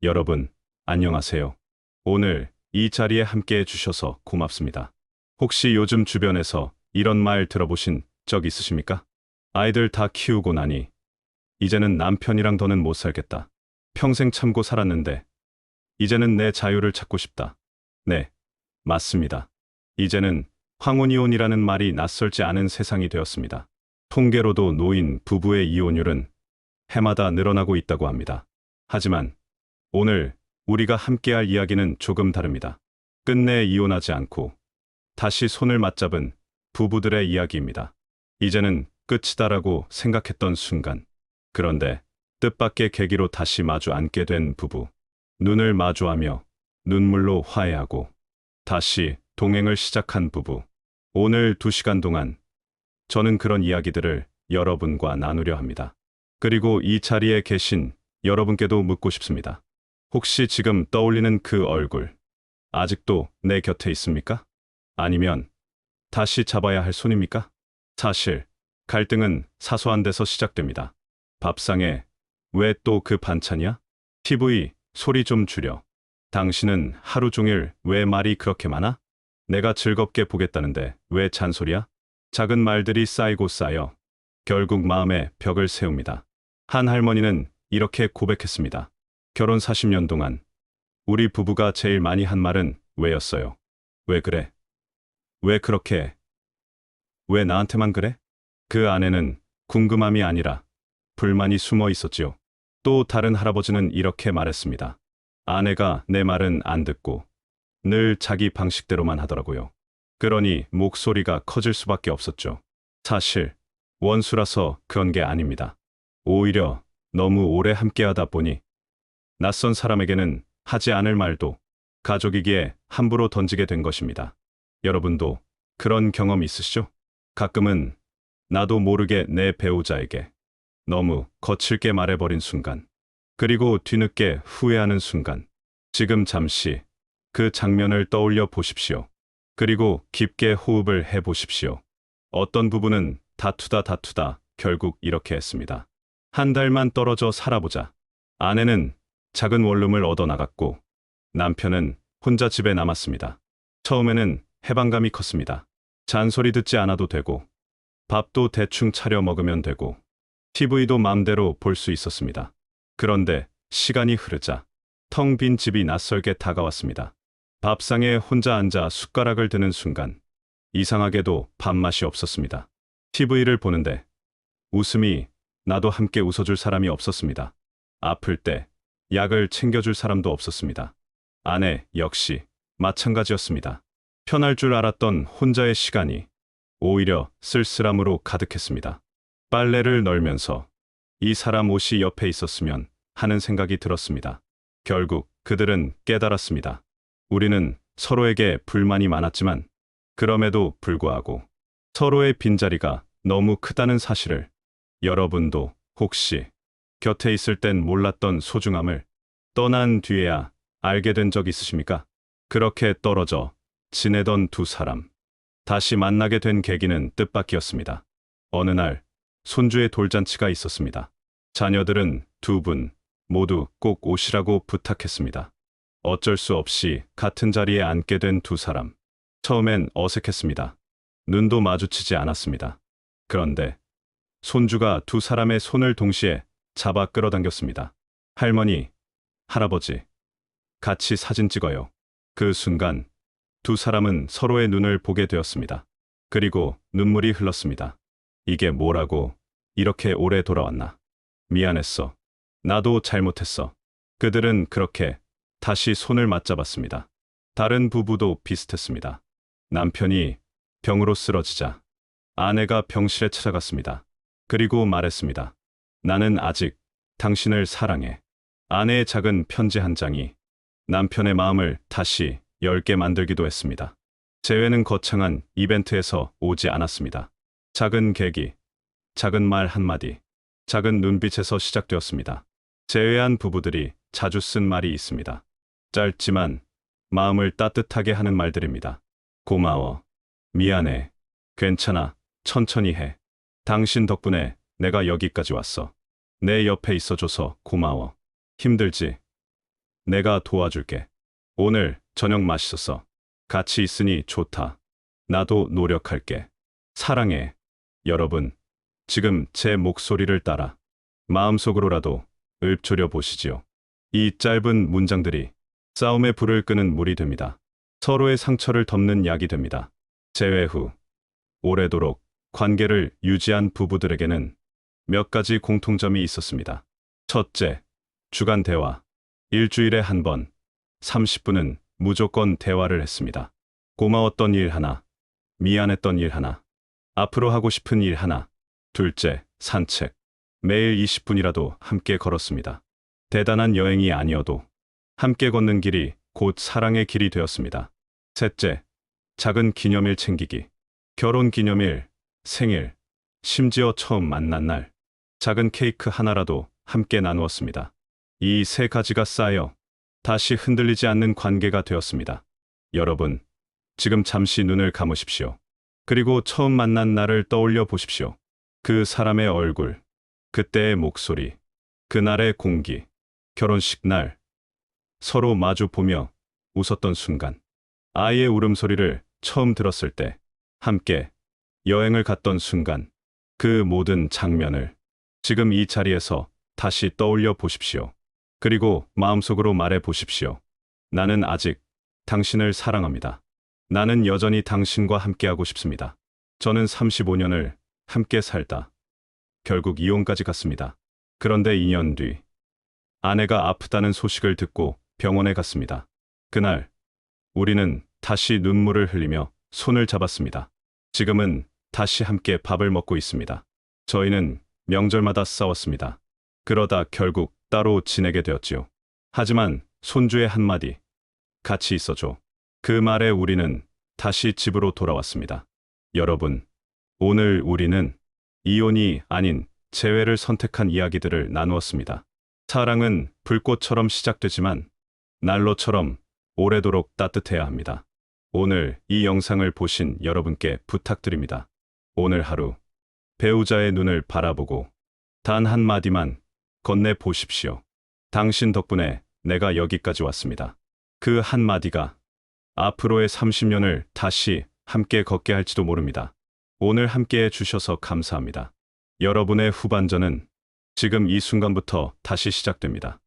여러분, 안녕하세요. 오늘 이 자리에 함께 해주셔서 고맙습니다. 혹시 요즘 주변에서 이런 말 들어보신 적 있으십니까? 아이들 다 키우고 나니 이제는 남편이랑 더는 못 살겠다. 평생 참고 살았는데 이제는 내 자유를 찾고 싶다. 네, 맞습니다. 이제는 황혼이혼이라는 말이 낯설지 않은 세상이 되었습니다. 통계로도 노인 부부의 이혼율은 해마다 늘어나고 있다고 합니다. 하지만 오늘 우리가 함께할 이야기는 조금 다릅니다. 끝내 이혼하지 않고 다시 손을 맞잡은 부부들의 이야기입니다. 이제는 끝이다라고 생각했던 순간, 그런데 뜻밖의 계기로 다시 마주 앉게 된 부부. 눈을 마주하며 눈물로 화해하고 다시 동행을 시작한 부부. 오늘 2시간 동안 저는 그런 이야기들을 여러분과 나누려 합니다. 그리고 이 자리에 계신 여러분께도 묻고 싶습니다. 혹시 지금 떠올리는 그 얼굴, 아직도 내 곁에 있습니까? 아니면 다시 잡아야 할 손입니까? 사실 갈등은 사소한 데서 시작됩니다. 밥상에 왜 또 그 반찬이야? TV 소리 좀 줄여. 당신은 하루 종일 왜 말이 그렇게 많아? 내가 즐겁게 보겠다는데 왜 잔소리야? 작은 말들이 쌓이고 쌓여 결국 마음에 벽을 세웁니다. 한 할머니는 이렇게 고백했습니다. 결혼 40년 동안 우리 부부가 제일 많이 한 말은 왜였어요. 왜 그래? 왜 그렇게 해? 왜 나한테만 그래? 그 안에는 궁금함이 아니라 불만이 숨어 있었지요. 또 다른 할아버지는 이렇게 말했습니다. 아내가 내 말은 안 듣고 늘 자기 방식대로만 하더라고요. 그러니 목소리가 커질 수밖에 없었죠. 사실 원수라서 그런 게 아닙니다. 오히려 너무 오래 함께하다 보니 낯선 사람에게는 하지 않을 말도 가족이기에 함부로 던지게 된 것입니다. 여러분도 그런 경험 있으시죠? 가끔은 나도 모르게 내 배우자에게 너무 거칠게 말해버린 순간, 그리고 뒤늦게 후회하는 순간, 지금 잠시 그 장면을 떠올려 보십시오. 그리고 깊게 호흡을 해 보십시오. 어떤 부분은 다투다 결국 이렇게 했습니다. 한 달만 떨어져 살아보자. 아내는 작은 원룸을 얻어 나갔고 남편은 혼자 집에 남았습니다. 처음에는 해방감이 컸습니다. 잔소리 듣지 않아도 되고 밥도 대충 차려 먹으면 되고 TV도 마음대로 볼 수 있었습니다. 그런데 시간이 흐르자 텅 빈 집이 낯설게 다가왔습니다. 밥상에 혼자 앉아 숟가락을 드는 순간 이상하게도 밥맛이 없었습니다. TV를 보는데 웃음이 나도 함께 웃어줄 사람이 없었습니다. 아플 때 약을 챙겨줄 사람도 없었습니다. 아내 역시 마찬가지였습니다. 편할 줄 알았던 혼자의 시간이 오히려 쓸쓸함으로 가득했습니다. 빨래를 널면서 이 사람 옷이 옆에 있었으면 하는 생각이 들었습니다. 결국 그들은 깨달았습니다. 우리는 서로에게 불만이 많았지만 그럼에도 불구하고 서로의 빈자리가 너무 크다는 사실을, 여러분도 혹시 곁에 있을 땐 몰랐던 소중함을 떠난 뒤에야 알게 된 적 있으십니까? 그렇게 떨어져 지내던 두 사람, 다시 만나게 된 계기는 뜻밖이었습니다. 어느 날 손주의 돌잔치가 있었습니다. 자녀들은 두 분 모두 꼭 오시라고 부탁했습니다. 어쩔 수 없이 같은 자리에 앉게 된 두 사람. 처음엔 어색했습니다. 눈도 마주치지 않았습니다. 그런데 손주가 두 사람의 손을 동시에 잡아 끌어당겼습니다. 할머니, 할아버지, 같이 사진 찍어요. 그 순간 두 사람은 서로의 눈을 보게 되었습니다. 그리고 눈물이 흘렀습니다. 이게 뭐라고 이렇게 오래 돌아왔나? 미안했어. 나도 잘못했어. 그들은 그렇게 다시 손을 맞잡았습니다. 다른 부부도 비슷했습니다. 남편이 병으로 쓰러지자 아내가 병실에 찾아갔습니다. 그리고 말했습니다. 나는 아직 당신을 사랑해. 아내의 작은 편지 한 장이 남편의 마음을 다시 열게 만들기도 했습니다. 재회는 거창한 이벤트에서 오지 않았습니다. 작은 계기, 작은 말 한마디, 작은 눈빛에서 시작되었습니다. 재회한 부부들이 자주 쓴 말이 있습니다. 짧지만 마음을 따뜻하게 하는 말들입니다. 고마워. 미안해. 괜찮아. 천천히 해. 당신 덕분에 내가 여기까지 왔어. 내 옆에 있어줘서 고마워. 힘들지? 내가 도와줄게. 오늘 저녁 맛있었어. 같이 있으니 좋다. 나도 노력할게. 사랑해. 여러분, 지금 제 목소리를 따라 마음속으로라도 읊조려 보시지요. 이 짧은 문장들이 싸움의 불을 끄는 물이 됩니다. 서로의 상처를 덮는 약이 됩니다. 재회 후 오래도록 관계를 유지한 부부들에게는 몇 가지 공통점이 있었습니다. 첫째, 주간 대화. 일주일에 한 번, 30분은 무조건 대화를 했습니다. 고마웠던 일 하나, 미안했던 일 하나, 앞으로 하고 싶은 일 하나. 둘째, 산책. 매일 20분이라도 함께 걸었습니다. 대단한 여행이 아니어도 함께 걷는 길이 곧 사랑의 길이 되었습니다. 셋째, 작은 기념일 챙기기. 결혼 기념일, 생일, 심지어 처음 만난 날, 작은 케이크 하나라도 함께 나누었습니다. 이 세 가지가 쌓여 다시 흔들리지 않는 관계가 되었습니다. 여러분, 지금 잠시 눈을 감으십시오. 그리고 처음 만난 날을 떠올려 보십시오. 그 사람의 얼굴, 그때의 목소리, 그날의 공기, 결혼식 날, 서로 마주 보며 웃었던 순간, 아이의 울음소리를 처음 들었을 때, 함께 여행을 갔던 순간, 그 모든 장면을 지금 이 자리에서 다시 떠올려 보십시오. 그리고 마음속으로 말해 보십시오. 나는 아직 당신을 사랑합니다. 나는 여전히 당신과 함께하고 싶습니다. 저는 35년을 함께 살다 결국 이혼까지 갔습니다. 그런데 2년 뒤 아내가 아프다는 소식을 듣고 병원에 갔습니다. 그날 우리는 다시 눈물을 흘리며 손을 잡았습니다. 지금은 다시 함께 밥을 먹고 있습니다. 저희는 명절마다 싸웠습니다. 그러다 결국 따로 지내게 되었지요. 하지만 손주의 한마디, 같이 있어줘. 그 말에 우리는 다시 집으로 돌아왔습니다. 여러분, 오늘 우리는 이혼이 아닌 재회를 선택한 이야기들을 나누었습니다. 사랑은 불꽃처럼 시작되지만 난로처럼 오래도록 따뜻해야 합니다. 오늘 이 영상을 보신 여러분께 부탁드립니다. 오늘 하루 배우자의 눈을 바라보고 단 한마디만 건네 보십시오. 당신 덕분에 내가 여기까지 왔습니다. 그 한마디가 앞으로의 30년을 다시 함께 걷게 할지도 모릅니다. 오늘 함께 해주셔서 감사합니다. 여러분의 후반전은 지금 이 순간부터 다시 시작됩니다.